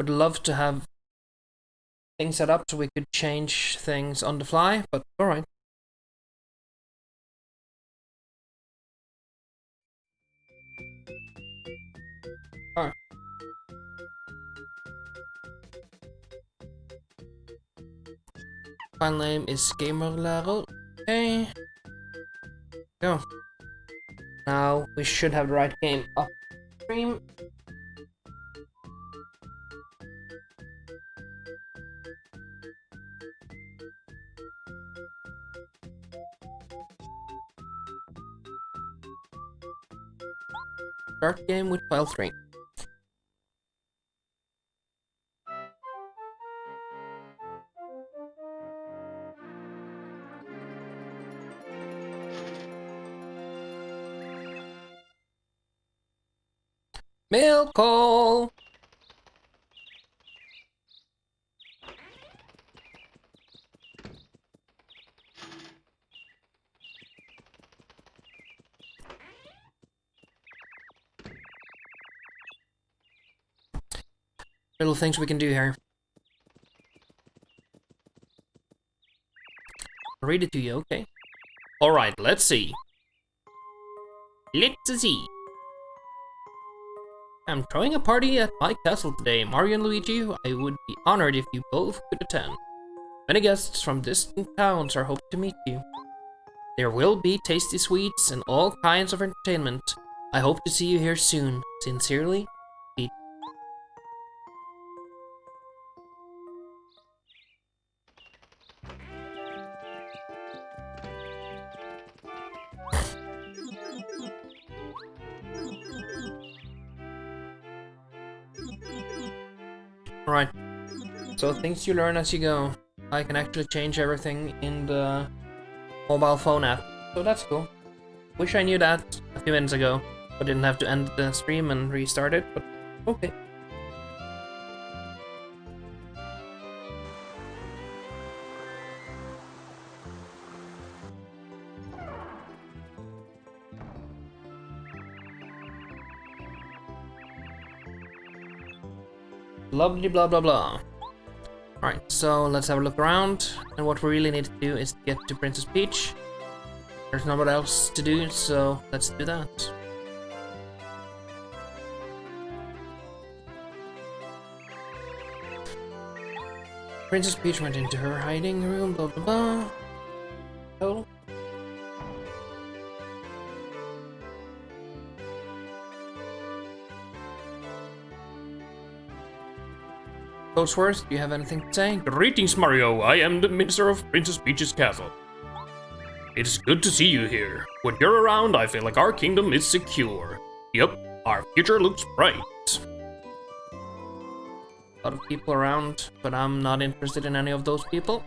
Would love to have things set up so we could change things on the fly, but alright. Alright. File name is GamerLaerer. Okay. Go. Now we should have the right game upstream. Start game with file 3. Mail call! Little things we can do here. I'll read it to you, okay? Alright, let's see. Let's see. I'm throwing a party at my castle today. Mario and Luigi, I would be honored if you both could attend. Many guests from distant towns are hoping to meet you. There will be tasty sweets and all kinds of entertainment. I hope to see you here soon. Sincerely, Pete. Alright, so things you learn as you go. I can actually change everything in the mobile phone app, so that's cool. Wish I knew that a few minutes ago, but didn't have to end the stream and restart it, but okay. Lovely blah blah blah. Alright, so let's have a look around, and what we really need to do is get to Princess Peach. There's not what else to do, so let's do that. Princess Peach went into her hiding room, blah blah blah. Oh. Coatsworth, do you have anything to say? Greetings, Mario. I am the Minister of Princess Peach's castle. It is good to see you here. When you're around, I feel like our kingdom is secure. Yep, our future looks bright. A lot of people around, but I'm not interested in any of those people.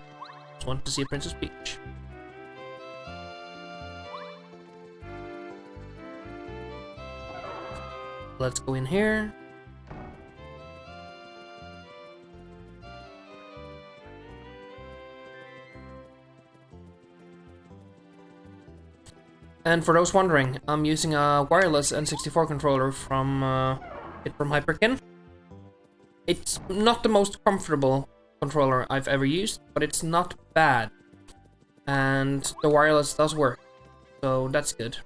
Just want to see Princess Peach. Let's go in here. And for those wondering, I'm using a wireless N64 controller from Hyperkin. It's not the most comfortable controller I've ever used, but it's not bad. And the wireless does work, so that's good.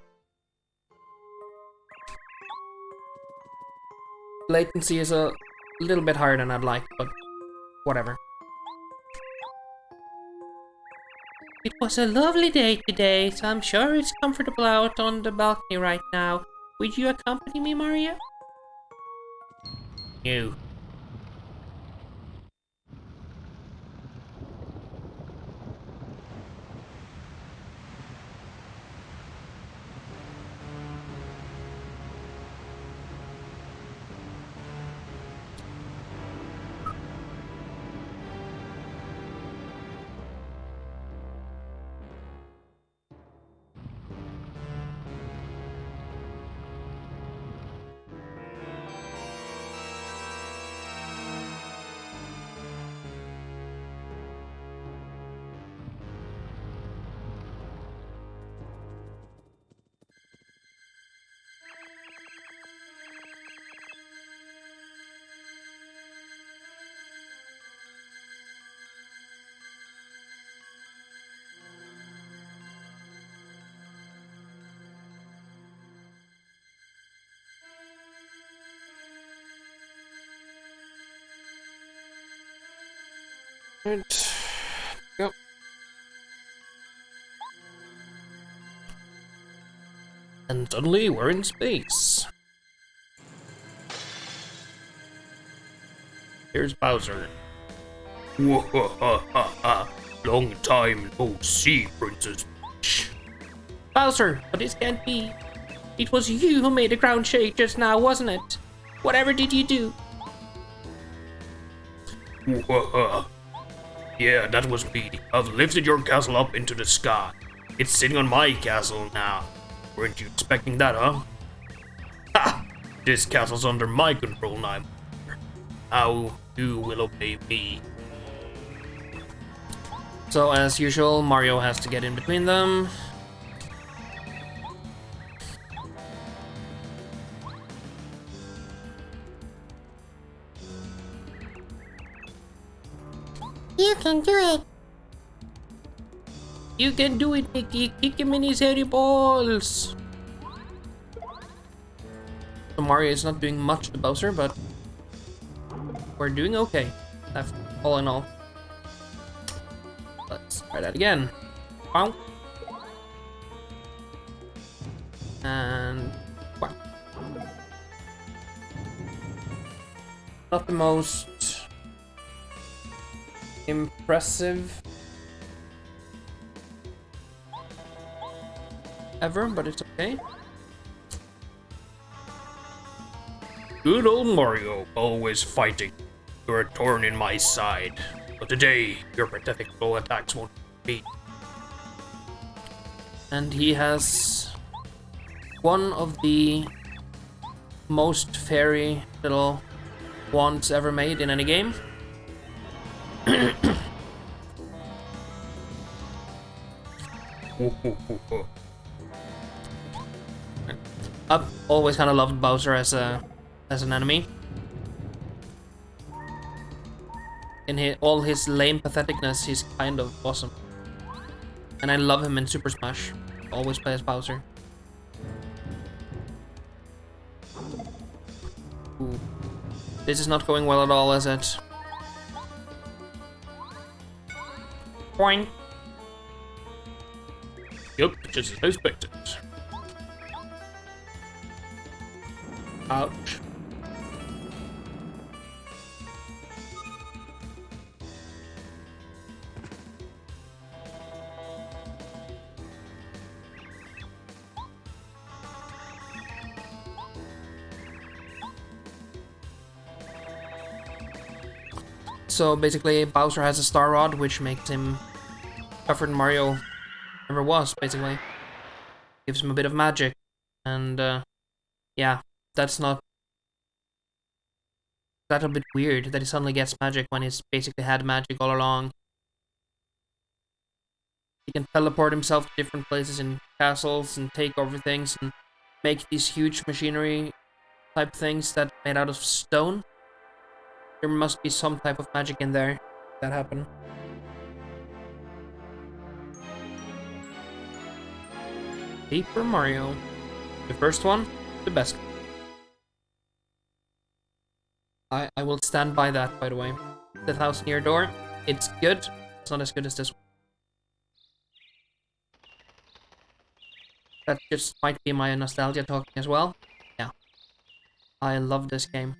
Latency is a little bit higher than I'd like, but whatever. It was a lovely day today, so I'm sure it's comfortable out on the balcony right now. Would you accompany me, Mario? No. Right. Yep. And suddenly we're in space. Here's Bowser. Long time no see, Princess. Bowser, but this can't be. It was you who made the ground shake just now, wasn't it? Whatever did you do? Yeah, that was me. I've lifted your castle up into the sky. It's sitting on my castle now. Weren't you expecting that, huh? Ha! This castle's under my control now. How you will obey me. So, as usual, Mario has to get in between them. You can do it. You can do it, Mickey. Kick him in his hairy balls. So Mario is not doing much to Bowser, but we're doing okay. All in all. Let's try that again. Wow. And wow. Not the most impressive ever, but it's okay. Good old Mario, always fighting. You're a thorn in my side. But today, your pathetic low attacks won't beat. And he has one of the most fairy little wands ever made in any game. I've always kind of loved Bowser as an enemy. In all his lame patheticness, he's kind of awesome. And I love him in Super Smash. Always play as Bowser. Ooh. This is not going well at all, is it? Boing. Yup, just as I expected. Ouch. So basically, Bowser has a Star Rod, which makes him tougher than Mario ever was, basically. Gives him a bit of magic. And, yeah, that's not... That's a bit weird that he suddenly gets magic when he's basically had magic all along. He can teleport himself to different places in castles and take over things and make these huge machinery type things that made out of stone. There must be some type of magic in there that happened. Paper Mario. The first one, the best. I will stand by that, by the way. The house near door, it's good. It's not as good as this one. That just might be my nostalgia talking as well. Yeah. I love this game.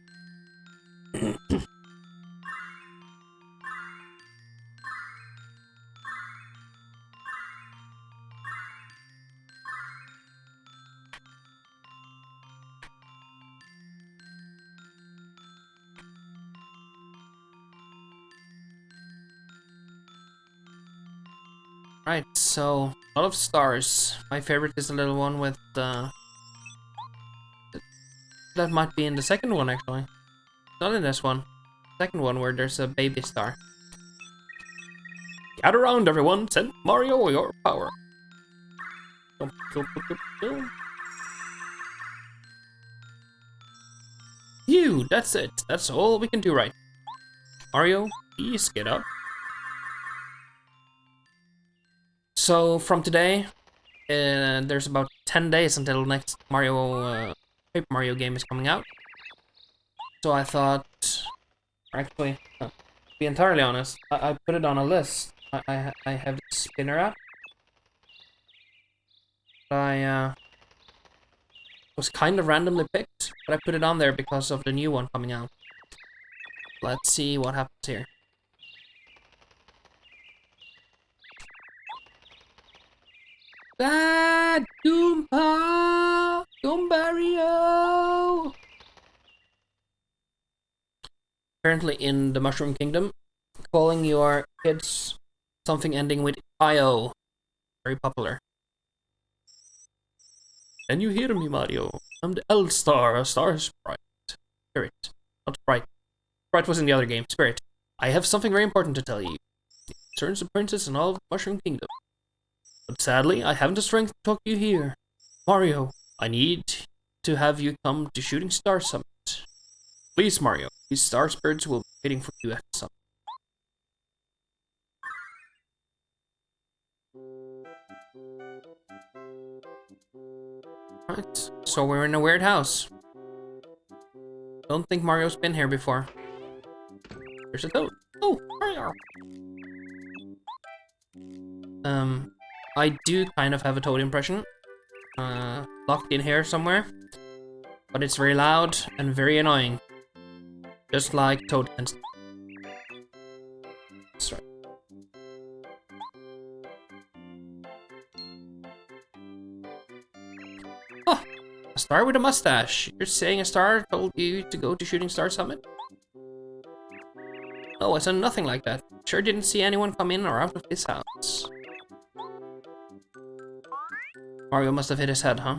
Right, so a lot of stars. My favorite is the little one with that might be in the second one actually. Not in this one. Second one where there's a baby star. Gather around, everyone. Send Mario your power. Phew, that's it. That's all we can do right. Mario, please get up. So from today, there's about 10 days until the next Paper Mario game is coming out. So I thought, actually, be entirely honest, I put it on a list. I have the spinner app. I was kind of randomly picked, but I put it on there because of the new one coming out. Let's see what happens here. Bad Goomba! Goombario! Apparently in the Mushroom Kingdom, calling your kids something ending with IO. Very popular. Can you hear me, Mario? I'm the L-Star, a star sprite. Spirit. Not sprite. Sprite was in the other game. Spirit. I have something very important to tell you. It concerns the princess and all of the Mushroom Kingdom. But sadly, I haven't the strength to talk to you here. Mario, I need to have you come to Shooting Star Summit. Please, Mario. These star spirits will be waiting for you at the summit. Right, so we're in a weird house. Don't think Mario's been here before. There's a toad. Oh, Mario! I do kind of have a toad impression. Locked in here somewhere. But it's very loud and very annoying. Just like Toad and... That's right. Oh! A star with a mustache. You're saying a star told you to go to Shooting Star Summit? No, I said nothing like that. Sure didn't see anyone come in or out of this house. Mario must have hit his head, huh?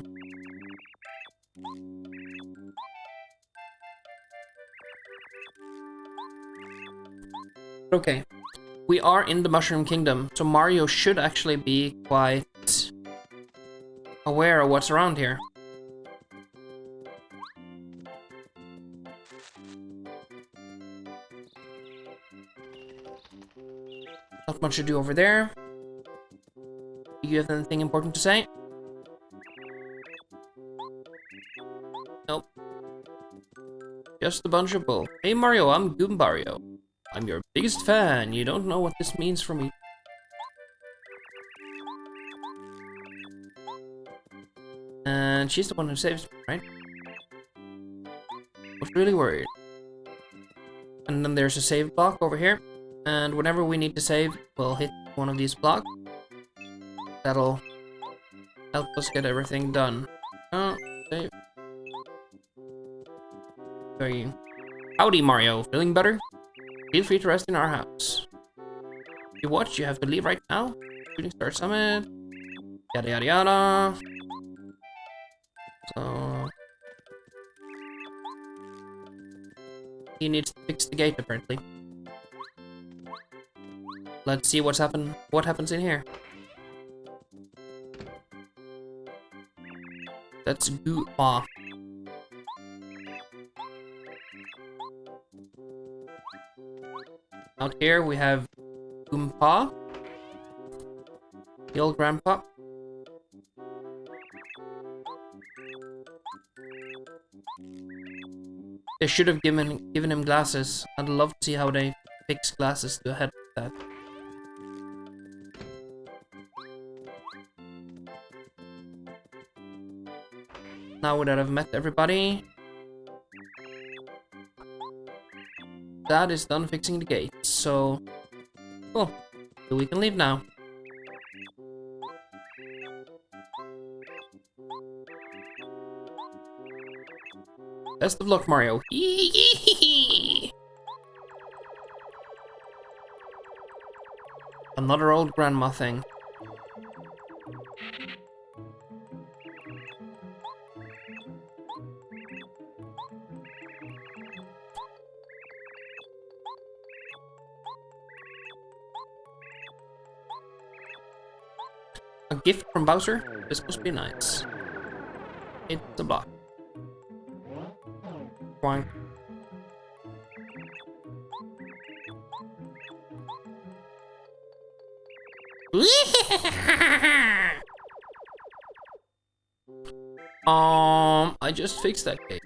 Okay, we are in the Mushroom Kingdom, so Mario should actually be quite aware of what's around here. Not much to do over there. Do you have anything important to say? Nope. Just a bunch of bull. Hey Mario, I'm Goombario. I'm your biggest fan. You don't know what this means for me. And she's the one who saves me, right? I was really worried. And then there's a save block over here. And whenever we need to save, we'll hit one of these blocks. That'll help us get everything done. Oh, save. Where are you? Howdy, Mario. Feeling better? Feel free to rest in our house. You watch, you have to leave right now. Shooting Star Summit. Yada yada yada. So... he needs to fix the gate, apparently. Let's see what happens in here. Let's go off. Out here we have Goomba, the old grandpa. They should have given him glasses. I'd love to see how they fix glasses to ahead of that. Now that I've met everybody, that is done fixing the gate, so cool. So we can leave now. Best of luck, Mario. Another old grandma thing. A gift from Bowser? This must be nice. It's a block. Why? I just fixed that gate.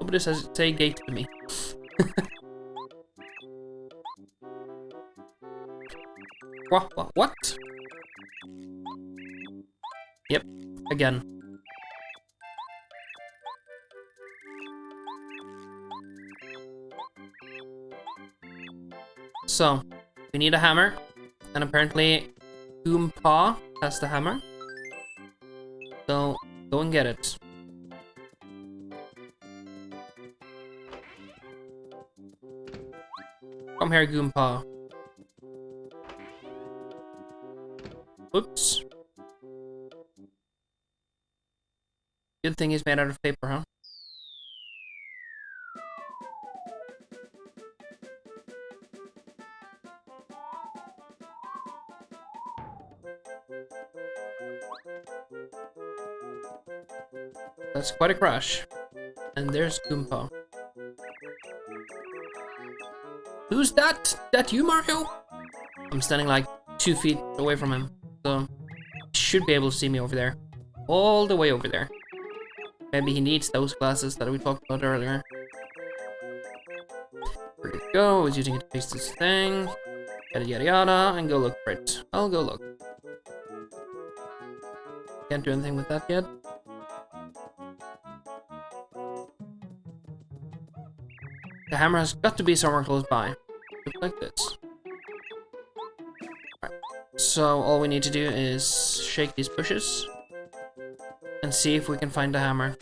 Nobody says say gate to me. What? Yep, again. So, we need a hammer, and apparently Goompa has the hammer. So, go and get it. Come here, Goompa. Oops. Good thing he's made out of paper, huh? That's quite a crash. And there's Goompa. Who's that? That you, Mario? I'm standing like 2 feet away from him, so he should be able to see me over there. All the way over there. Maybe he needs those glasses that we talked about earlier. Where'd it go? He's using it to fix this thing. Yada yada yada, and go look for it. I'll go look. Can't do anything with that yet. The hammer has got to be somewhere close by. Look like this. Right. So all we need to do is shake these bushes and see if we can find the hammer.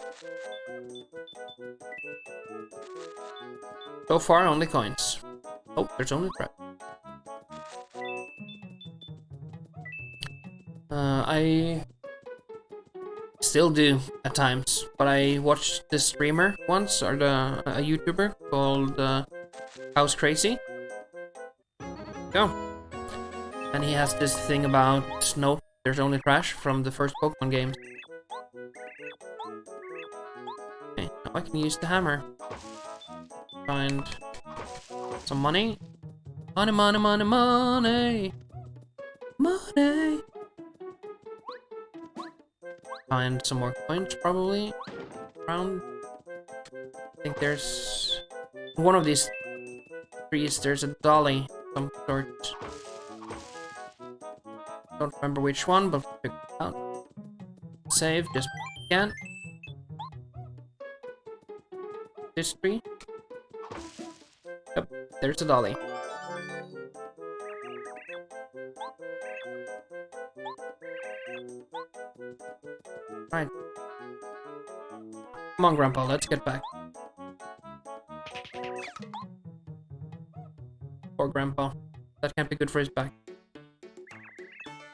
So far, only coins. Oh, there's only crap. I still do at times, but I watched this streamer once, or a YouTuber called House Crazy. Go. And he has this thing about no, there's only trash from the first Pokemon games. Okay, now I can use the hammer. Find some money. Money, money, money, money. Money. Find some more coins, probably. Around. I think there's one of these trees. There's a dolly of some sort. Don't remember which one, but we'll figure it out. Save, just can't. This tree. Yep, there's a dolly. Right. Come on, Grandpa, let's get back. Poor Grandpa. That can't be good for his back.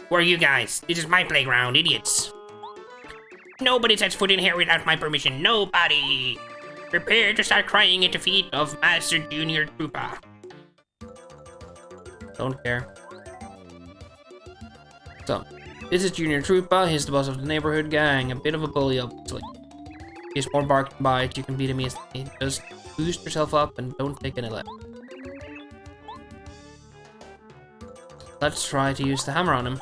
Who are you guys? This is my playground, idiots. Nobody sets foot in here without my permission. Nobody. Prepare to start crying at the feet of Master Junior Trooper. Don't care. So, this is Junior Trooper. He's the boss of the neighborhood gang. A bit of a bully, obviously. He's more bark than bite. You can beat him easily. Just boost yourself up and don't take any left. Let's try to use the hammer on him.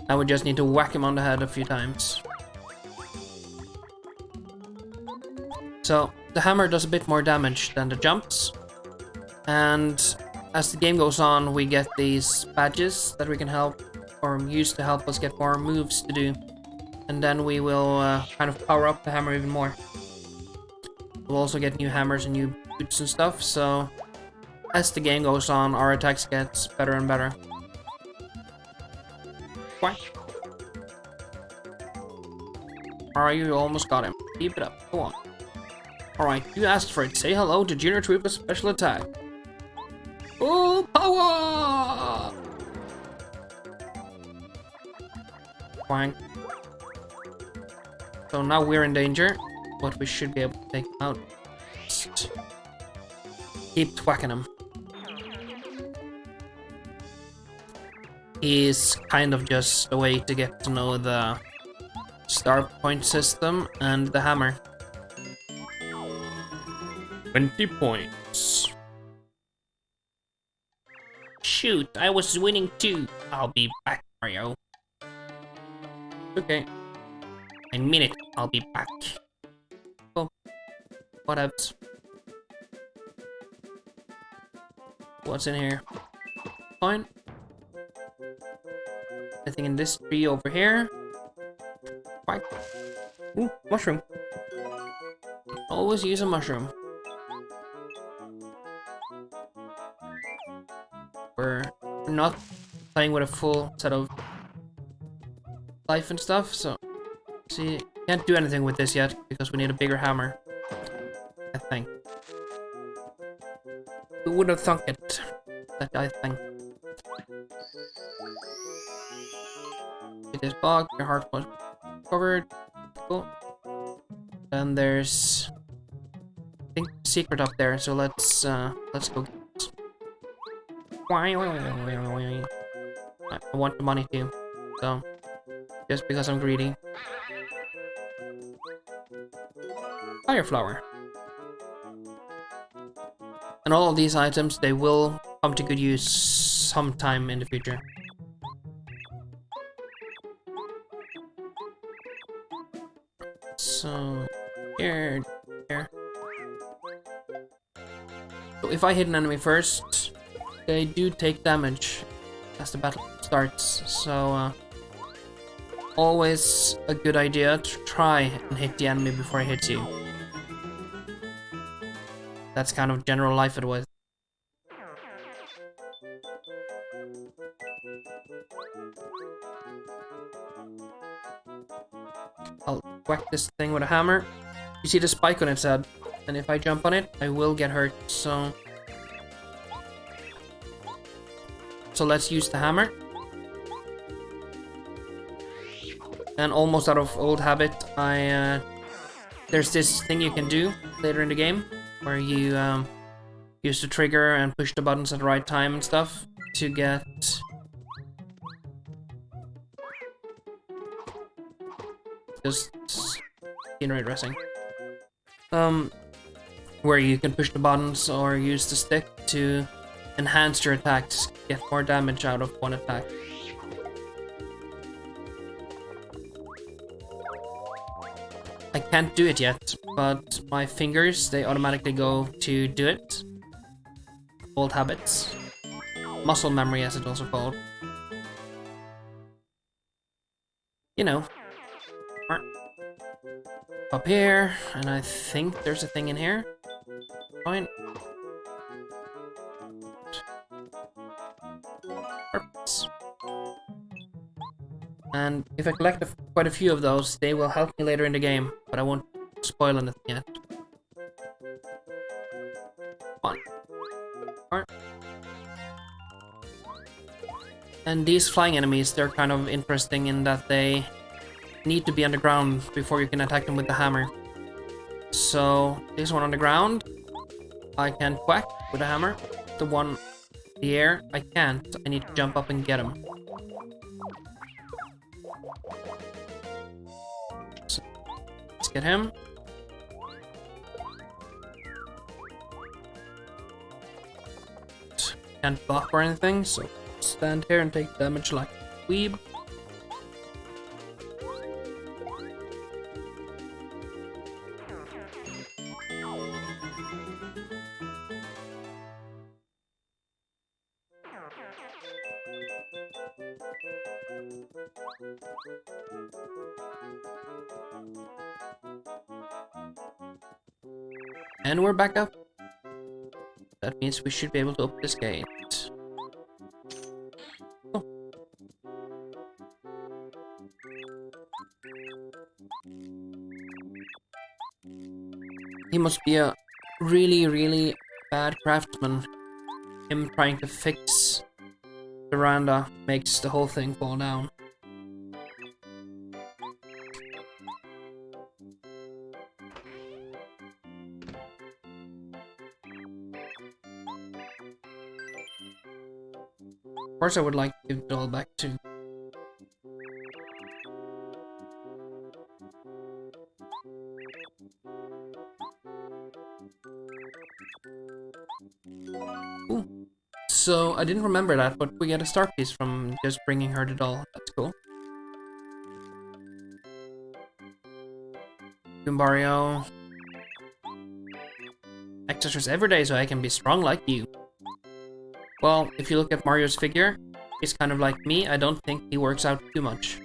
Now we just need to whack him on the head a few times. So, the hammer does a bit more damage than the jumps. And as the game goes on, we get these badges that we can help or use to help us get more moves to do. And then we will kind of power up the hammer even more. We'll also get new hammers and new boots and stuff, so as the game goes on, our attacks gets better and better. What? Alright, you almost got him. Keep it up. Go on. Alright, you asked for it. Say hello to Junior Trooper's special attack. Full power! Wank. So now we're in danger, but we should be able to take him out. Just keep whacking him. He's kind of just a way to get to know the star point system and the hammer. 20 points. Shoot, I was winning too. I'll be back, Mario. Okay. I mean it, I'll be back. Cool. What else? What's in here? Fine. Anything in this tree over here? Quack. Ooh, mushroom. Always use a mushroom. We're not playing with a full set of life and stuff, so see, can't do anything with this yet because we need a bigger hammer. I think. Who would have thunk it? That I think. It is bog, your heart was covered. Cool. And there's I think a secret up there, so let's go get it. I want the money too. So just because I'm greedy. Fire flower. And all of these items, they will come to good use sometime in the future. So, here. So if I hit an enemy first, they do take damage as the battle starts. So, always a good idea to try and hit the enemy before he hits you. That's kind of general life advice. I'll whack this thing with a hammer. You see the spike on its head, and if I jump on it, I will get hurt, so let's use the hammer. And almost out of old habit, there's this thing you can do later in the game, where you use the trigger and push the buttons at the right time and stuff to get just generate racing. Where you can push the buttons or use the stick to enhance your attacks, get more damage out of one attack. I can't do it yet, but my fingers, they automatically go to do it. Old habits. Muscle memory, as it's also called. You know. Up here, and I think there's a thing in here. Fine. Oops. And if I collect quite a few of those, they will help me later in the game, but I won't spoil anything yet. One. Alright. And these flying enemies, they're kind of interesting in that they need to be on the ground before you can attack them with the hammer. So, this one on the ground, I can whack with a hammer. The one in the air, I can't. I need to jump up and get him. So, let's get him. Can't block or anything, so stand here and take damage like a weeb. And we're back up. That means we should be able to open this gate. Oh. He must be a really, really bad craftsman. Him trying to fix the veranda makes the whole thing fall down. Of course I would like to give it all back to... Ooh. So, I didn't remember that, but we get a star piece from just bringing her the doll. That's cool. Goombario. Exercise every day so I can be strong like you. Well, if you look at Mario's figure, he's kind of like me. I don't think he works out too much.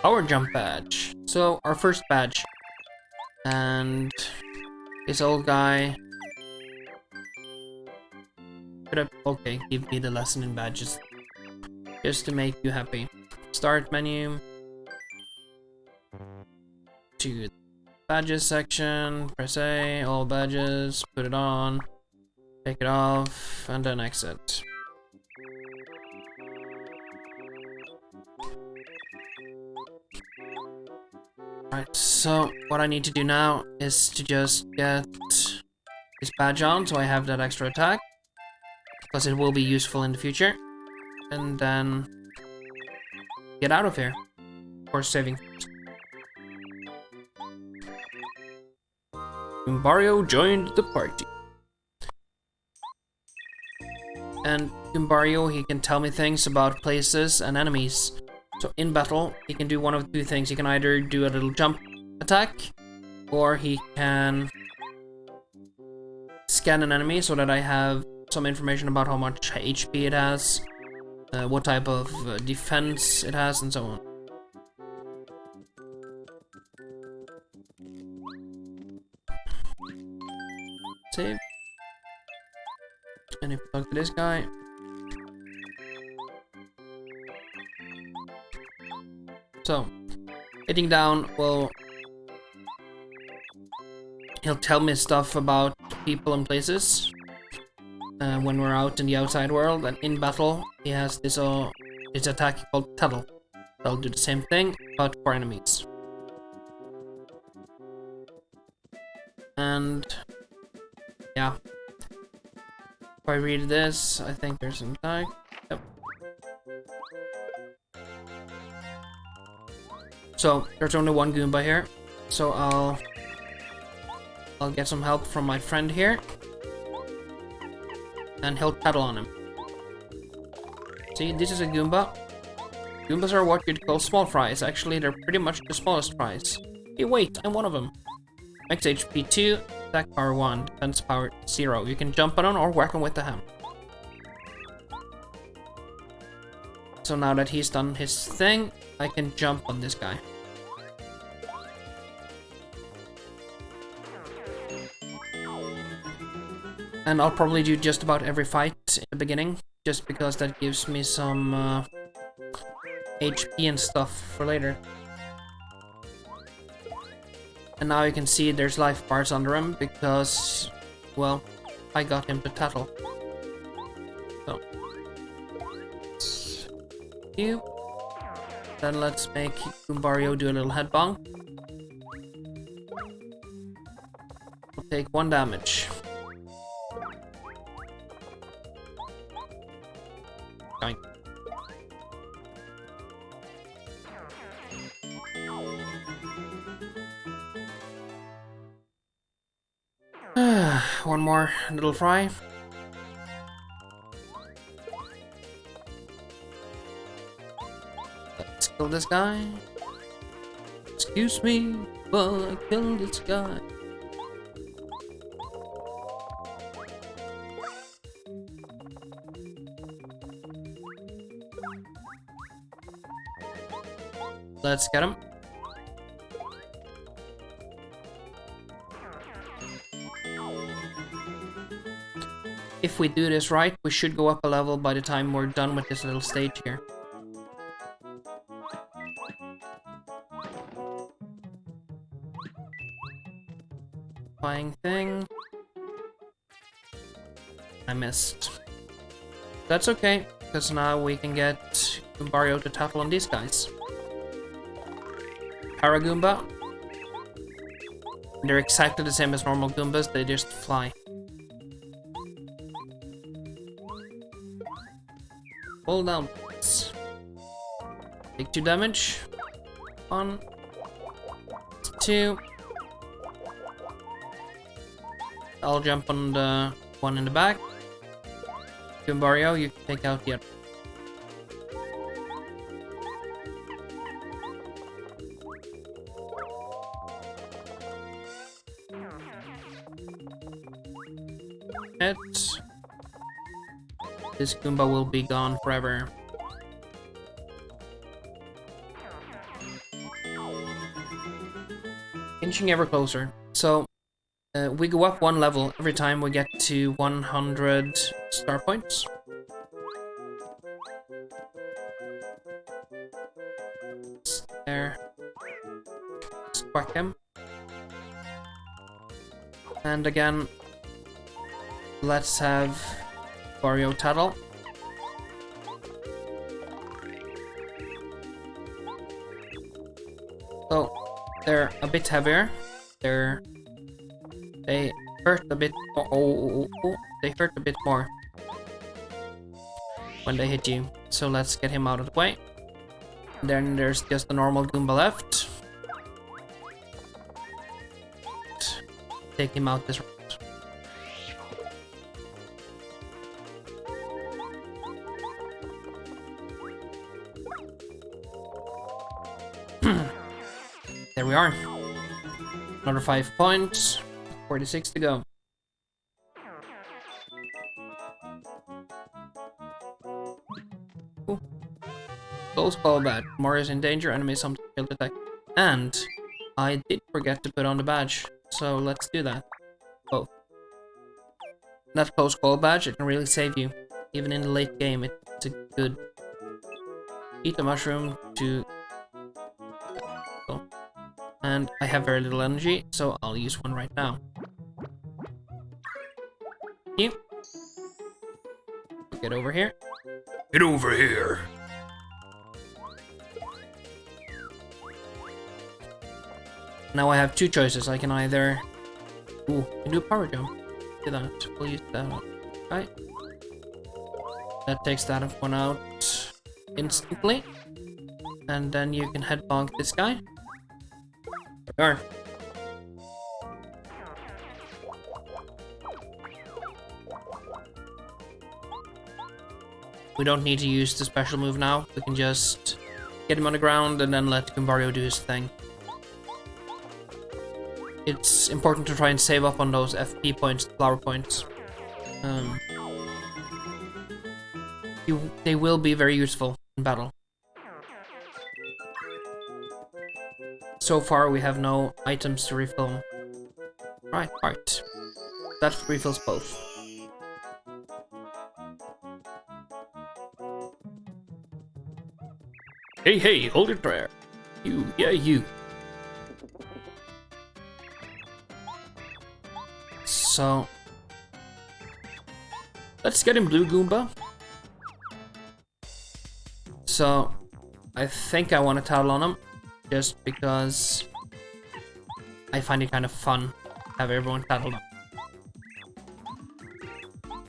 Power jump badge. So, our first badge. And this old guy. Okay, give me the lesson in badges. Just to make you happy. Start menu. To the badges section. Press A, all badges. Put it on. Take it off. And then exit. Right, so what I need to do now is to just get this badge on so I have that extra attack. Because it will be useful in the future. And then get out of here. Of course, saving first. Goombario joined the party. And Goombario, he can tell me things about places and enemies. So in battle, he can do one of two things. He can either do a little jump attack, or he can scan an enemy so that I have some information about how much HP it has, what type of defense it has, and so on. Save. And if we talk to this guy. So, hitting down will... He'll tell me stuff about people and places when we're out in the outside world, and in battle he has this attack called Tuttle. That'll do the same thing, but for enemies. And yeah, if I read this, I think there's an attack. Yep. So there's only one Goomba here, so I'll get some help from my friend here, and he'll tattle on him. See, this is a Goomba. Goombas are what you'd call small fries. Actually, they're pretty much the smallest fries. Hey, wait, I'm one of them. Max HP 2, attack power 1, defense power 0. You can jump on him or whack him with the hammer. So now that he's done his thing, I can jump on this guy. And I'll probably do just about every fight in the beginning, just because that gives me some HP and stuff for later. And now you can see there's life bars under him because, well, I got him to tattle. So, you. Then let's make Goombario do a little head bonk. We'll take 1 damage. Going. One more little fry. Let's kill this guy. Excuse me, but I killed this guy. Let's get him. If we do this right, we should go up a level by the time we're done with this little stage here. Flying thing. I missed. That's okay, because now we can get Goombario to tattle on these guys. Paragoomba. They're exactly the same as normal Goombas, they just fly. Hold down. Take 2 damage. 1. 2. I'll jump on the one in the back. Goombario, you can take out the other. This Goomba will be gone forever. Inching ever closer. So, we go up one level every time we get to 100 star points. There. Let's whack him. And again, let's have Wario Tattle. So, they're a bit heavier. They hurt a bit. They hurt a bit more when they hit you. So let's get him out of the way. Then there's just the normal Goomba left. Take him out this round. There we are. Another 5 points. 46 to go. Ooh. Close call badge. Mario's in danger. Enemy something failed attack. And I did forget to put on the badge. So let's do that. Both. That close call badge, it can really save you. Even in the late game, it's a good. Eat the mushroom to. And I have very little energy, so I'll use one right now. You. Get over here. Get over here. Now I have two choices. I can either... Ooh, I can do a power jump. Do that. We'll use that one. Right. That takes that one out instantly. And then you can head bonk this guy. There. We don't need to use the special move now. We can just get him on the ground and then let Goombario do his thing. It's important to try and save up on those FP points, flower points. They will be very useful in battle. So far, we have no items to refill. Right, heart. That refills both. Hey, hold it there. You, yeah, you. So, let's get him Blue Goomba. So, I think I want to tattle on him. Just because I find it kind of fun to have everyone tattled up.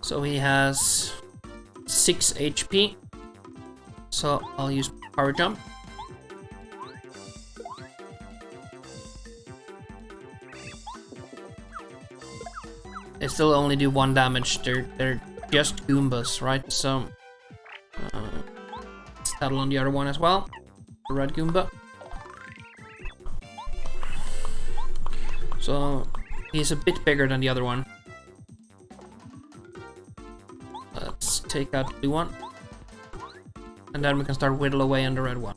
So he has 6 HP. So I'll use Power Jump. They still only do 1 damage. They're just Goombas, right? So let's tattle on the other one as well. The red Goomba. So, he's a bit bigger than the other one. Let's take out the blue one. And then we can start whittle away on the red one.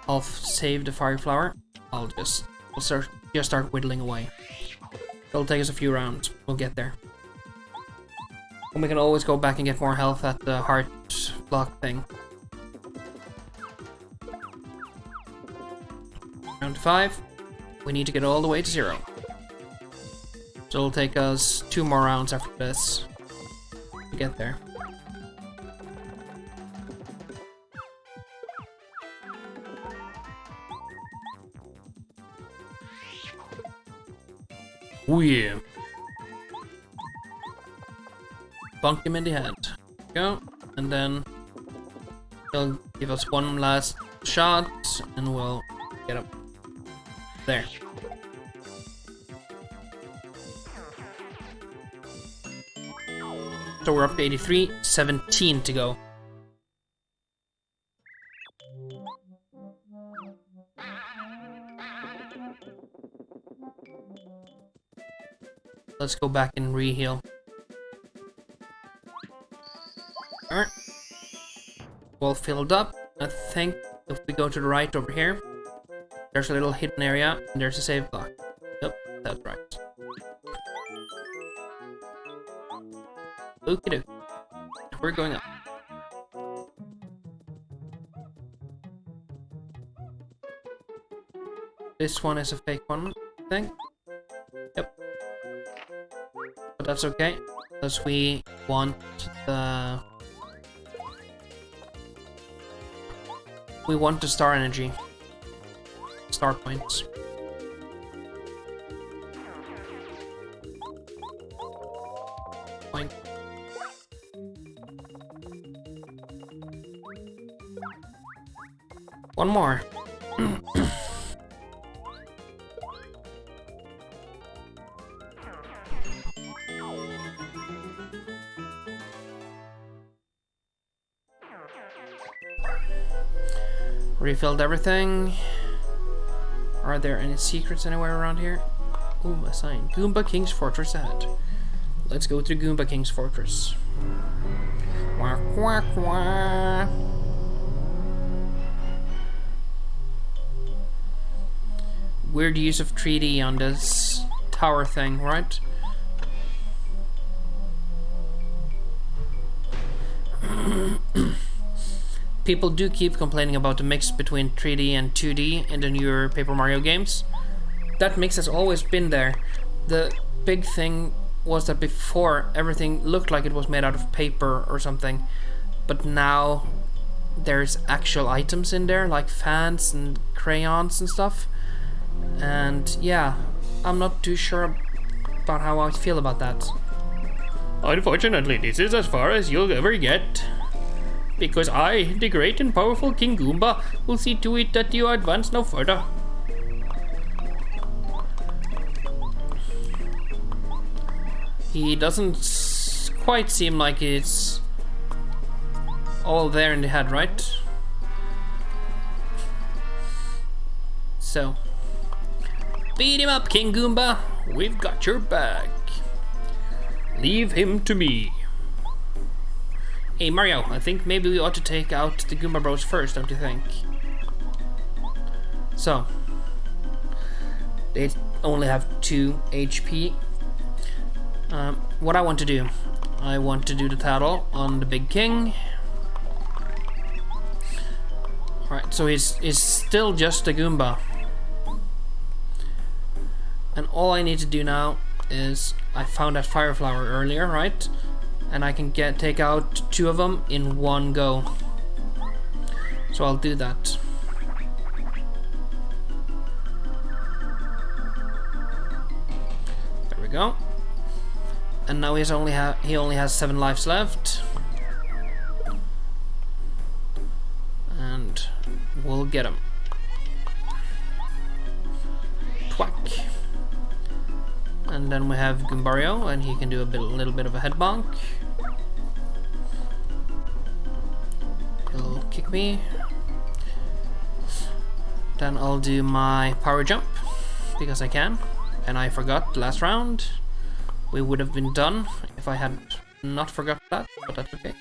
I'll save the fire flower. We'll start whittling away. It'll take us a few rounds. We'll get there. And we can always go back and get more health at the heart block thing. Round 5. We need to get all the way to 0. So it'll take us 2 more rounds after this to get there. Oh yeah. Bonk him in the head. Go. And then He'll give us one last shot, and we'll get up there. So we're up to 83, 17 to go. Let's go back and re-heal. Alright. All filled up. I think if we go to the right over here, there's a little hidden area, and there's a save block. Yep, that's right. Okie dokie. We're going up. This one is a fake one, I think. Yep. But that's okay, because we want the... We want the star energy. Star points. Point. One more. Refilled everything. Are there any secrets anywhere around here? Ooh, a sign. Goomba King's Fortress ahead. Let's go to Goomba King's Fortress. Quack, quack, quack. Weird use of 3D on this tower thing, right? People do keep complaining about the mix between 3D and 2D in the newer Paper Mario games. That mix has always been there. The big thing was that before everything looked like it was made out of paper or something, but now there's actual items in there like fans and crayons and stuff. And yeah, I'm not too sure about how I feel about that. Unfortunately, this is as far as you'll ever get. Because I, the great and powerful King Goomba, will see to it that you advance no further. He doesn't quite seem like it's all there in the head, right? So, beat him up, King Goomba. We've got your back. Leave him to me. Hey Mario, I think maybe we ought to take out the Goomba Bros first, don't you think? So, they only have 2 HP. What I want to do, I want to do the tattle on the Big King. Alright, so he's still just a Goomba. And all I need to do now is, I found that fire flower earlier, right? And I can take out 2 of them in one go. So I'll do that. There we go. And now he only has 7 lives left. And we'll get him. Twack. And then we have Goombario, and he can do a little bit of a head bonk. He'll kick me. Then I'll do my power jump, because I can. And I forgot last round. We would have been done if I had not forgot that, but that's okay.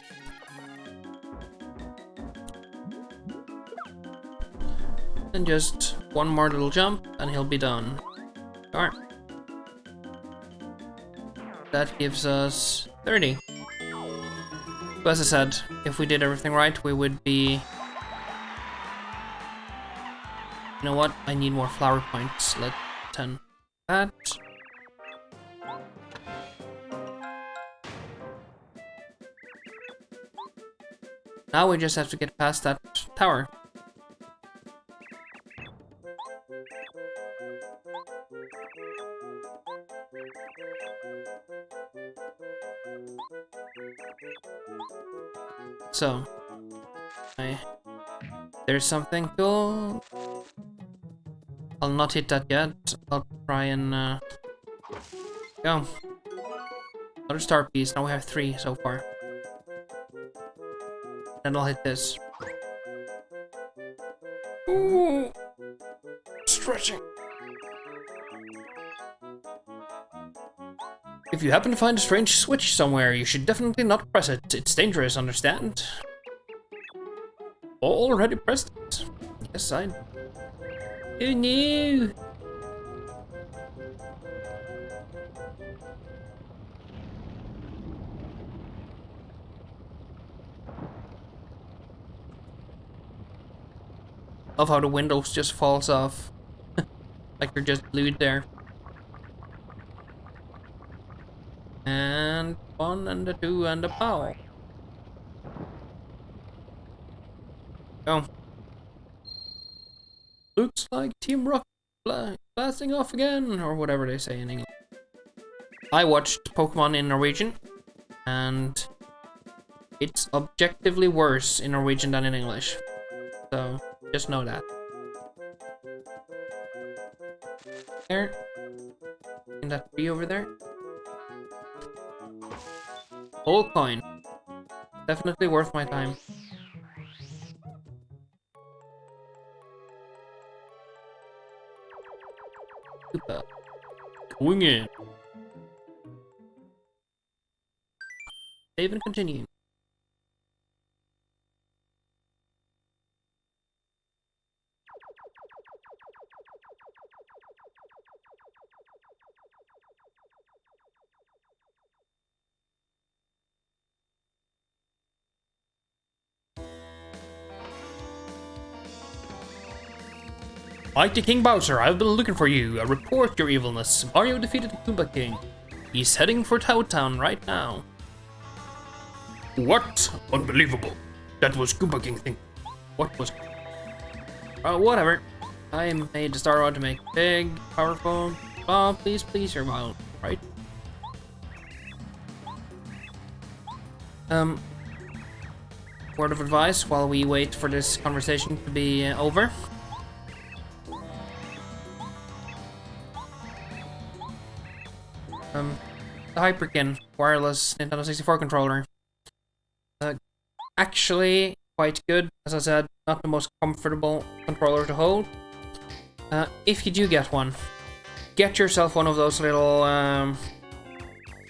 And just one more little jump, and he'll be done. Alright. That gives us 30. But as I said, if we did everything right, we would be... You know what? I need more flower points. Let's 10 that. Now we just have to get past that tower. So, There's something cool. I'll not hit that yet. I'll try and go. Another star piece. Now we have 3 so far. Then I'll hit this. Ooh, stretching. If you happen to find a strange switch somewhere, you should definitely not press it. It's dangerous, understand? Already pressed it. Yes, I... Oh no! Love how the windows just falls off. Like they're just glued there. And 1 and a 2 and a pow. Go. Looks like Team Rocket blasting off again, or whatever they say in English. I watched Pokemon in Norwegian, and it's objectively worse in Norwegian than in English. So, just know that. There. In that tree over there. Whole coin. Definitely worth my time. Super. Going in. Save and continue. Mighty King Bowser, I've been looking for you. I report your evilness. Mario defeated the Goomba King. He's heading for Toad Town right now. What? Unbelievable. That was Goomba King thing. What was... whatever. I made the Star Rod to make big, powerful... Oh, please, please, you're wild, right? Word of advice while we wait for this conversation to be over. The Hyperkin wireless Nintendo 64 controller. Actually, quite good. As I said, not the most comfortable controller to hold. If you do get one, get yourself one of those little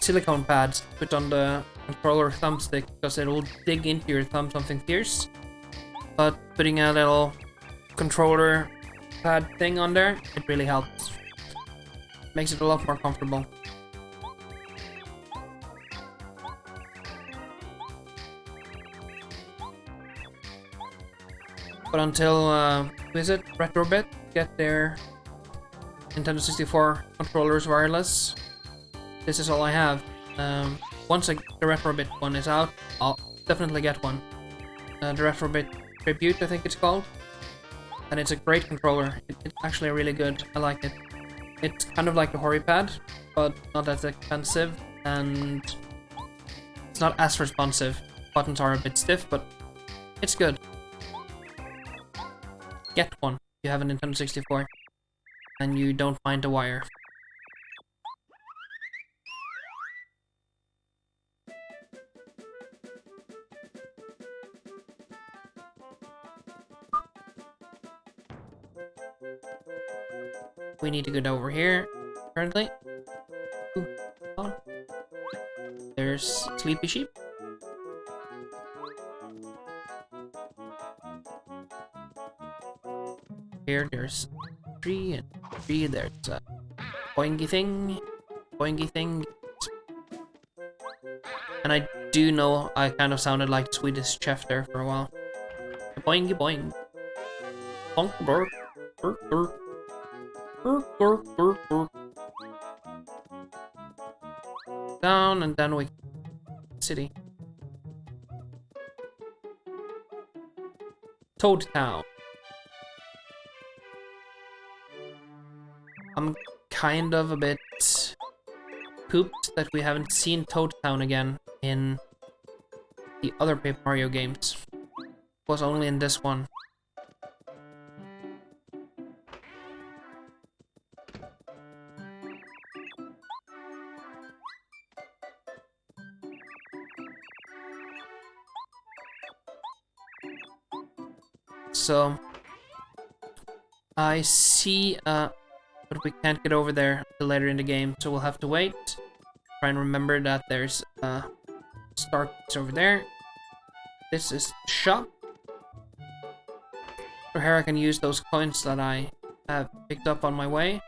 silicone pads to put on the controller thumbstick, because it will dig into your thumb something fierce. But putting a little controller pad thing on there, it really helps. Makes it a lot more comfortable. But until, visit Retrobit, get their Nintendo 64 controllers wireless, this is all I have. Once the Retrobit one is out, I'll definitely get one. The Retrobit Tribute, I think it's called. And it's a great controller. It's actually really good. I like it. It's kind of like the HoriPad, but not as expensive, and it's not as responsive. Buttons are a bit stiff, but it's good. Get one if you have a Nintendo 64 and you don't find a wire. We need to go over here currently. Ooh, oh. There's Sleepy Sheep. Here, there's 3 and 3. There's a boingy thing. And I do know I kind of sounded like Swedish chef there for a while. Boingy boing. Bonk burp. Burp burp. Burp burp burp burp. Down and then we city. Toad Town. I'm kind of a bit pooped that we haven't seen Toad Town again in the other Paper Mario games. was only in this one. So I see, but we can't get over there until later in the game, so we'll have to wait. Try and remember that there's a start over there. This is the shop. So here I can use those coins that I have picked up on my way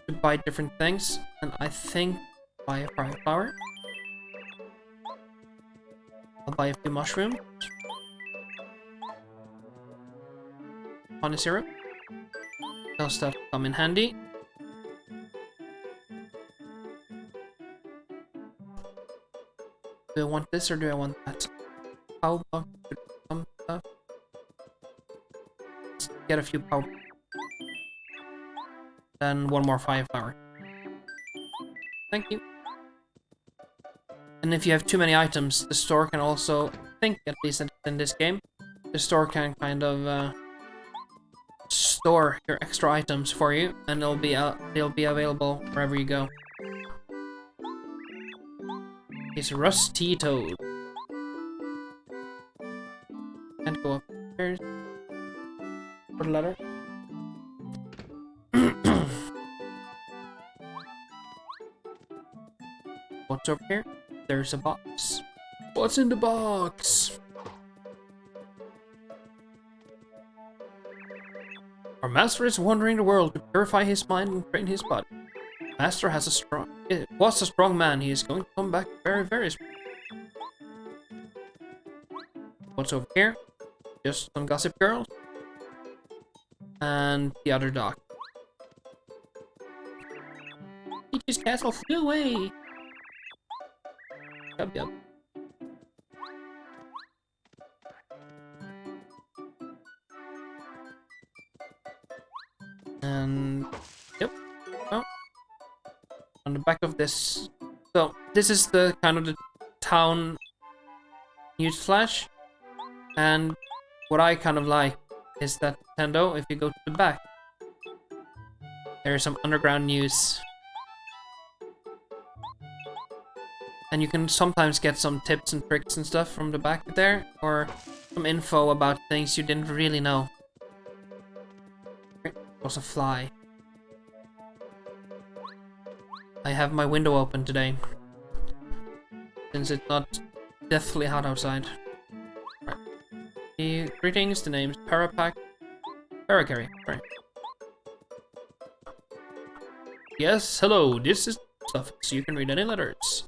to buy different things, and I think buy a fire flower. I'll buy a few mushrooms. Honey syrup. Those stuff come in handy. Do I want this or do I want that? How about some stuff? Let's get a few power. Then one more fire flower. Thank you. And if you have too many items, the store can also, I think at least in this game, the store can kind of store your extra items for you, and they'll be available wherever you go. It's Rusty Toad. Can't go upstairs. Put a letter. What's over here? There's a box. What's in the box? Our master is wandering the world to purify his mind and train his body. Master was a strong man. He is going to come back very, very strong. What's over here? Just some gossip girls. And the other dock. Peach's castle flew away. Yup, yup. And yep. Oh. On the back of this. So this is the kind of the town news flash. And what I kind of like is that Nintendo, if you go to the back, there's some underground news. And you can sometimes get some tips and tricks and stuff from the back there, or some info about things you didn't really know. It was a fly. I have my window open today, since it's not deathly hot outside. Right. Greetings, the name's Paracarry. Right. Yes, hello, this is stuff, so you can read any letters.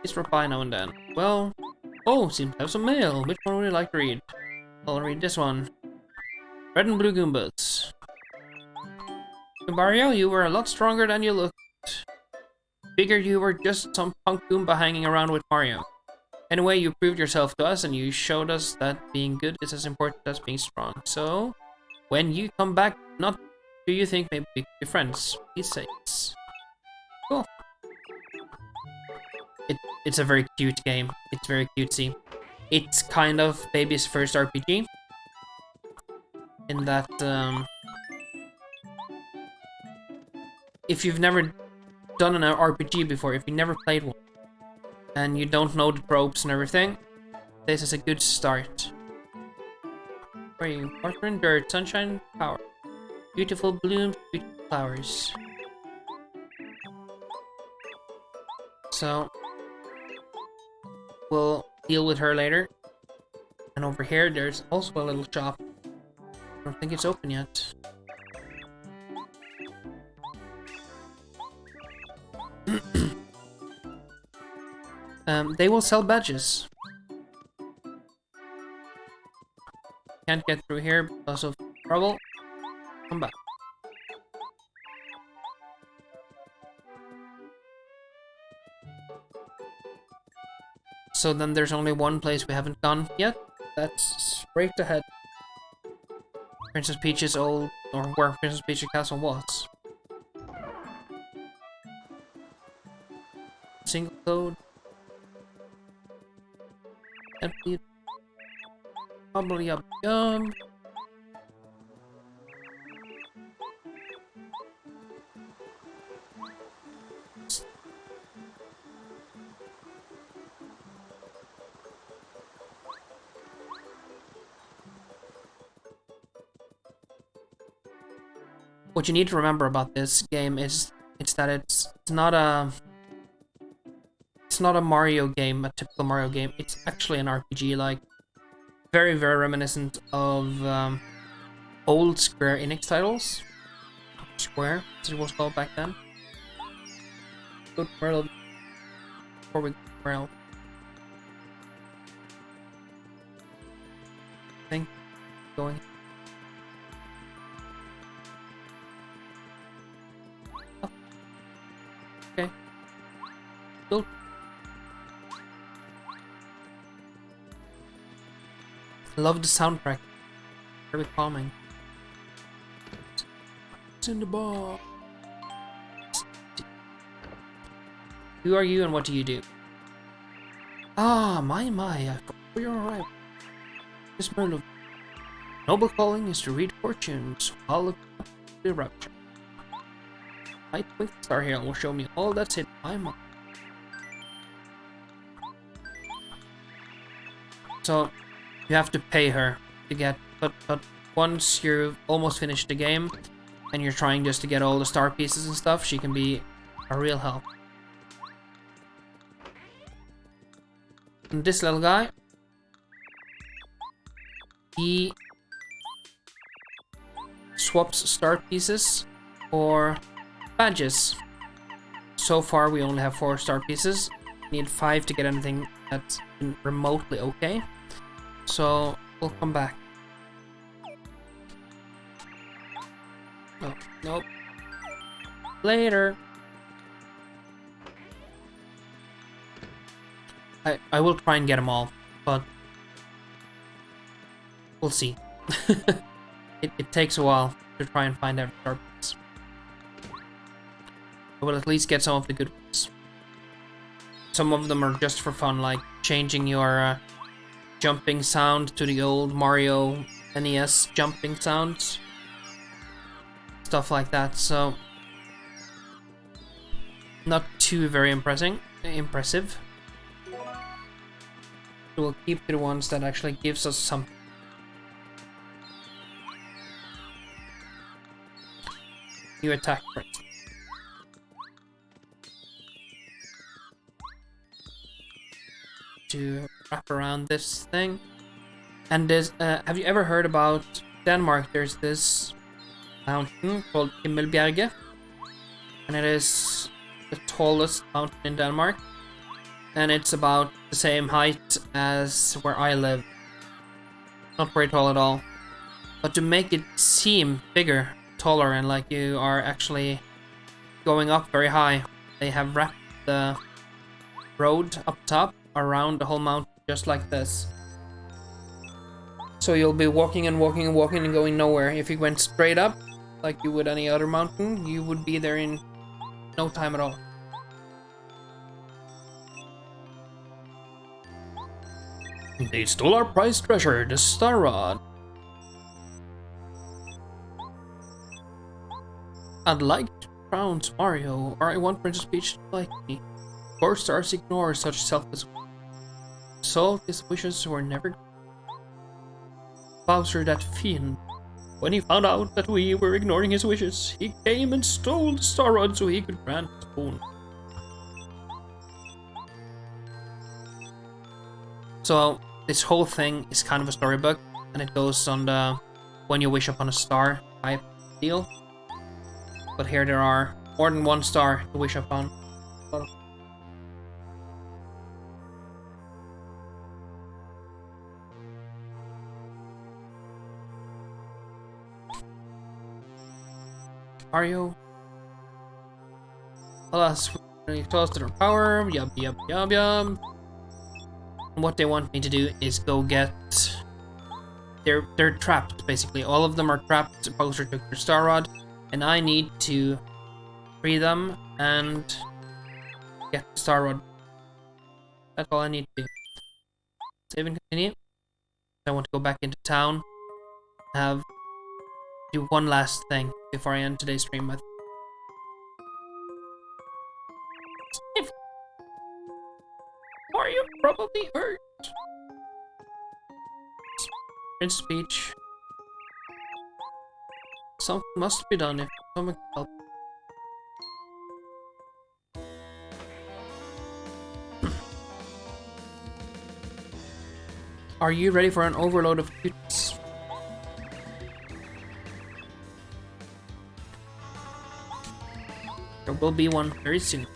Please reply now and then. Well, oh, seems to have some mail. Which one would you like to read? I'll read this one. Red and blue Goombas. Mario, you were a lot stronger than you looked. Figured you were just some punk Goomba hanging around with Mario. Anyway, you proved yourself to us and you showed us that being good is as important as being strong. So, when you come back, not do you think maybe we could be friends? Please say yes. Cool. It's a very cute game. It's very cutesy. It's kind of baby's first RPG. In that, if you've never done an RPG before, if you never played one, and you don't know the tropes and everything, this is a good start. Where are you? Water and dirt, sunshine, power. Beautiful blooms, beautiful flowers. So, we'll deal with her later. And over here, there's also a little shop. I don't think it's open yet. They will sell badges. Can't get through here because of trouble. Come back. So then there's only one place we haven't gone yet. That's straight ahead. Princess Peach's old, or where Princess Peach's castle was. Single code. Empty. Probably up jump. What you need to remember about this game is that it's not a Mario game, a typical Mario game. It's actually an RPG, like very reminiscent of old Square Enix titles. Square, as it was called back then. Go to Merle before we go to Merle. I think going. Oh. Okay. Cool. I love the soundtrack. Very calming. It's in the bar. Who are you and what do you do? Ah, my, I forgot you're alright. Miss Merlin. Noble calling is to read fortunes. I'll look up the rapture. My twinkle star here will show me all that's in my mind. So, you have to pay her to get, but once you've almost finished the game, and you're trying just to get all the star pieces and stuff, she can be a real help. And this little guy, he swaps star pieces for badges. So far we only have 4 star pieces. Need 5 to get anything that's remotely okay. So we'll come back. Oh, nope. Later. I will try and get them all, but we'll see. it takes a while to try and find every star piece. I will at least get some of the good ones. Some of them are just for fun, like changing your jumping sound to the old Mario NES jumping sounds. Stuff like that, so not too very impressive. So we'll keep the ones that actually gives us something. New attack rate. To wrap around this thing. And there's, have you ever heard about Denmark? There's this mountain called GamerLærer, and it is the tallest mountain in Denmark, and it's about the same height as where I live. Not very tall at all, but to make it seem bigger, taller, and like you are actually going up very high, they have wrapped the road up top around the whole mountain just like this. So you'll be walking and walking and walking and going nowhere. If you went straight up like you would any other mountain, you would be there in no time at all. They stole our prized treasure, the Star Rod. I'd like to trounce Mario, or I want Princess Peach to like me. Of course, stars ignore such selfless. So his wishes were never. Bowser, that fiend. When he found out that we were ignoring his wishes, he came and stole the Star Rod so he could grant his boon. So this whole thing is kind of a storybook, and it goes on the when you wish upon a star type deal. But here there are more than one star to wish upon. Mario. Alas, we exhausted our power. Yub. And what they want me to do is go get. They're trapped basically. All of them are trapped. Bowser took their Star Rod, and I need to free them and get the Star Rod. That's all I need to do. Save and continue. I want to go back into town. Do one last thing before I end today's stream. Are you probably hurt? Princess Peach. Something must be done if someone can help. Are you ready for an overload of cuteness? There will be one very soon.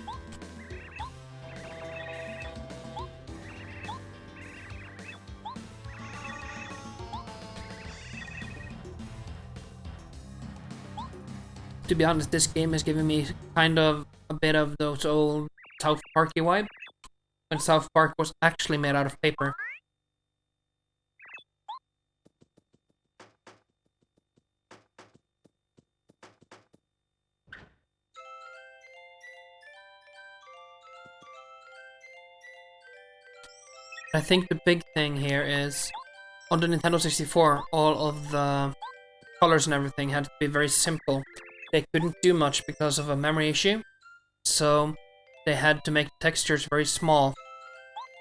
To be honest, this game is giving me kind of a bit of those old South Parky vibe, when South Park was actually made out of paper. I think the big thing here is, on the Nintendo 64, all of the colors and everything had to be very simple. They couldn't do much because of a memory issue, so they had to make textures very small.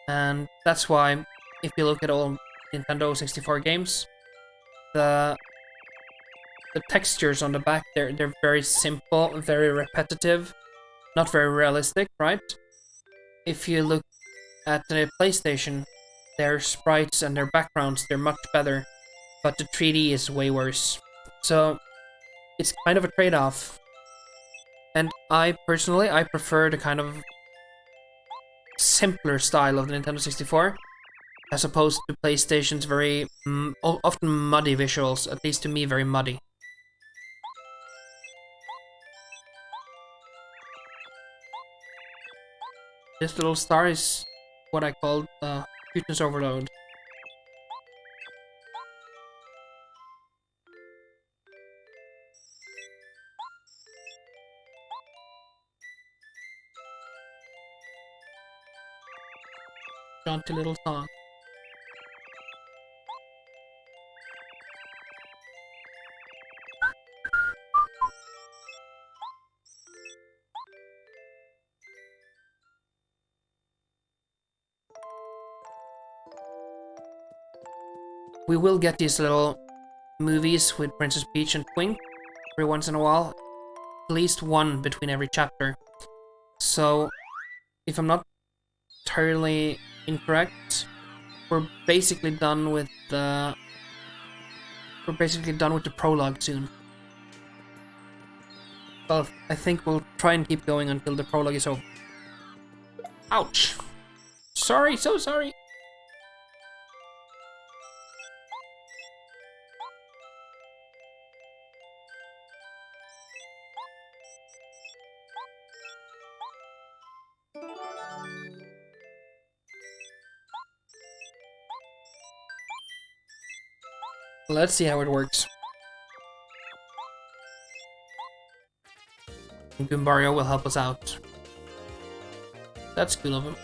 And that's why, if you look at all Nintendo 64 games, the textures on the back, they're very simple, very repetitive, not very realistic, right? If you look at the PlayStation, their sprites and their backgrounds, they're much better, but the 3D is way worse. So it's kind of a trade-off. And I personally, I prefer the kind of simpler style of the Nintendo 64, as opposed to PlayStation's very, often muddy visuals, at least to me, very muddy. This little star is what I call cuteness overload. Jaunty little song. We will get these little movies with Princess Peach and Twink every once in a while. At least one between every chapter. So, if I'm not entirely incorrect, we're basically done with the prologue soon. Well, I think we'll try and keep going until the prologue is over. Ouch! Sorry, so sorry! Let's see how it works. Goombario will help us out. That's cool of him.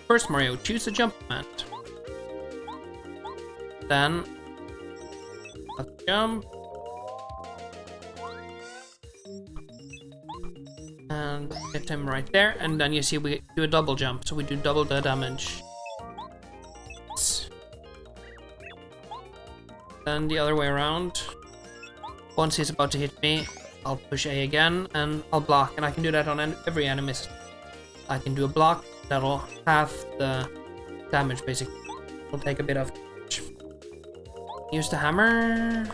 First, Mario, choose a jump command. Then, let's jump. And hit him right there. And then you see we do a double jump, so we do double the damage. Then the other way around. Once he's about to hit me, I'll push A again and I'll block, and I can do that on every enemy. I can do a block that'll half the damage basically. It'll take a bit of damage. Use the hammer.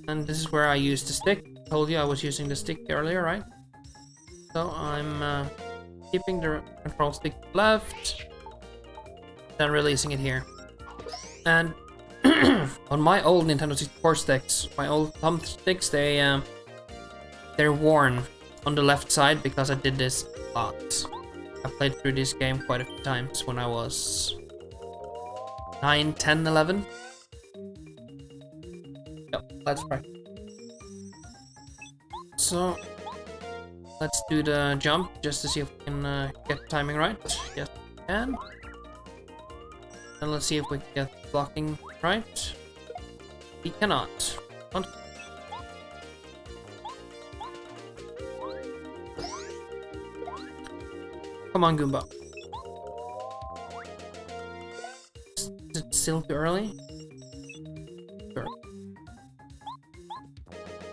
And this is where I use the stick. I told you I was using the stick earlier, right? So I'm keeping the control stick left, then releasing it here. And on my old Nintendo 64 sticks, my old thumbsticks, they're worn on the left side because I did this a lot. I played through this game quite a few times when I was 9, 10, 11. Yep, let's try. So, let's do the jump just to see if we can get the timing right. Yes, we can. And let's see if we can get blocking, right? We cannot. Come on, Goomba. Is it still too early? Sure.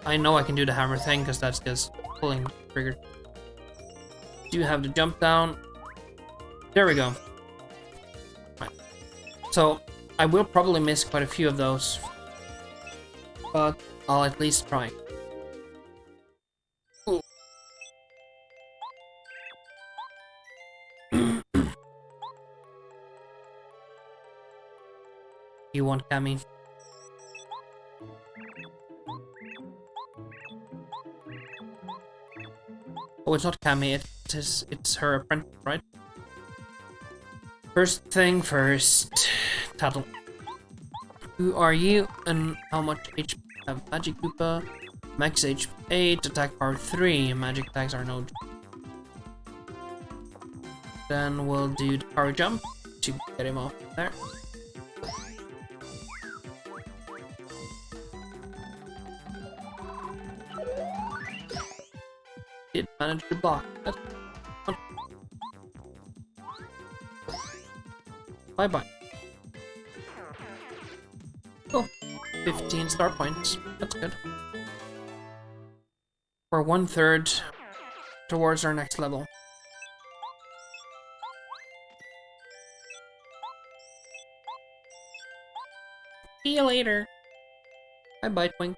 I know I can do the hammer thing because that's just pulling the trigger. Do have the jump down. There we go. Right. So I will probably miss quite a few of those, but I'll at least try. Ooh. You want Cammy? Oh, it's not Cammy, it's her apprentice, right? First thing first, Tattle. Who are you and how much HP have Magic Koopa? Max HP 8, attack power 3, magic attacks are no. Then we'll do the power jump to get him off there. Did manage to block. That's fun. Bye-bye. Cool. 15 star points. That's good. We're 1/3 towards our next level. See you later. Bye-bye, Twink.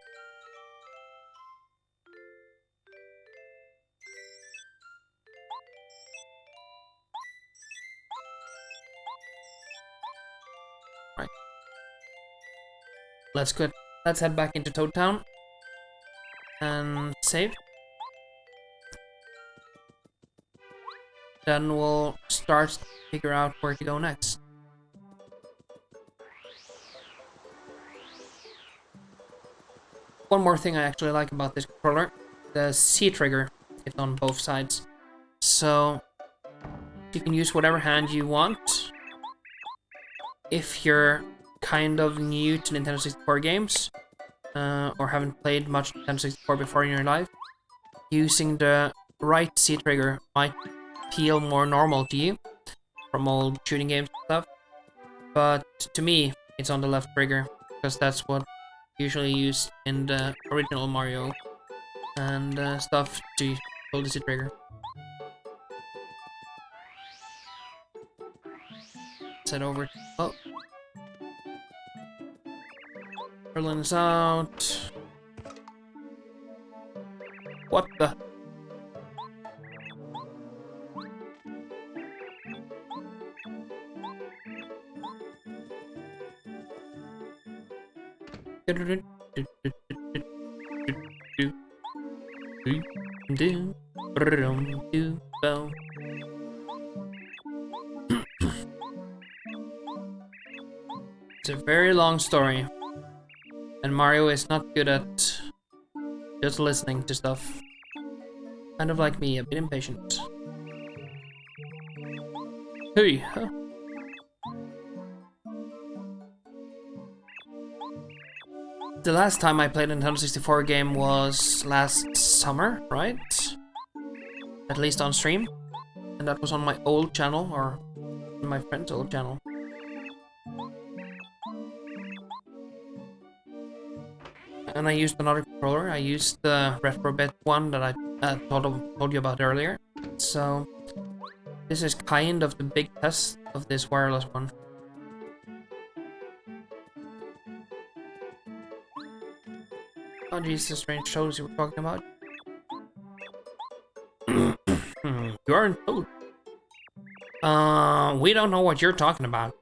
Right. Let's head back into Toad Town and save. Then we'll start to figure out where to go next. One more thing I actually like about this controller, the C trigger, it's on both sides. So you can use whatever hand you want. If you're kind of new to Nintendo 64 games, or haven't played much Nintendo 64 before in your life, using the right C trigger might feel more normal to you from old shooting games and stuff. But to me, it's on the left trigger, because that's what usually used in the original Mario and stuff to hold the C trigger. Set over. Oh. Berlin is out. What the? It's a very long story, and Mario is not good at just listening to stuff. Kind of like me, a bit impatient. Hey, huh? The last time I played a Nintendo 64 game was last summer, right? At least on stream. And that was on my old channel, or my friend's old channel. And I used another controller. I used the Retrobit one that I told you about earlier. So this is kind of the big test of this wireless one. Oh geez, the strange shows you were talking about. You aren't Toad. We don't know what you're talking about.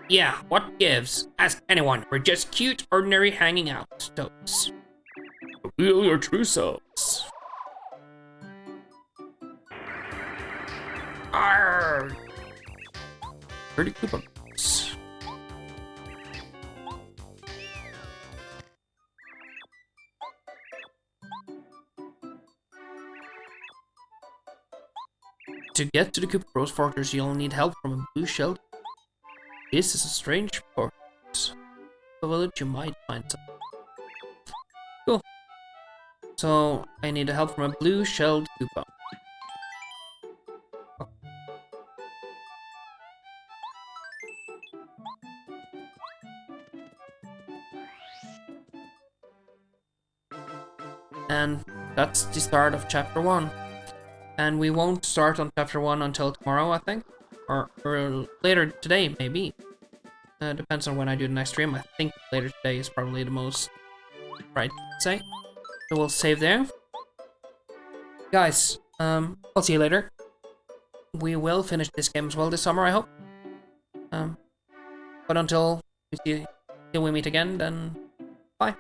Yeah, what gives? Ask anyone. We're just cute, ordinary hanging out Toads. Reveal your true selves. Arrgh! Pretty Koopa. To get to the Koopa Bros Fortress, you'll need help from a blue shell. This is a strange port. A village you might find something. Cool. So I need help from a blue-shelled coupon. And that's the start of chapter 1. And we won't start on chapter 1 until tomorrow, I think. Or later today, maybe. Depends on when I do the next stream. I think later today is probably the most right to say. So we'll save there. Guys, I'll see you later. We will finish this game as well this summer, I hope. But until we meet again, then bye.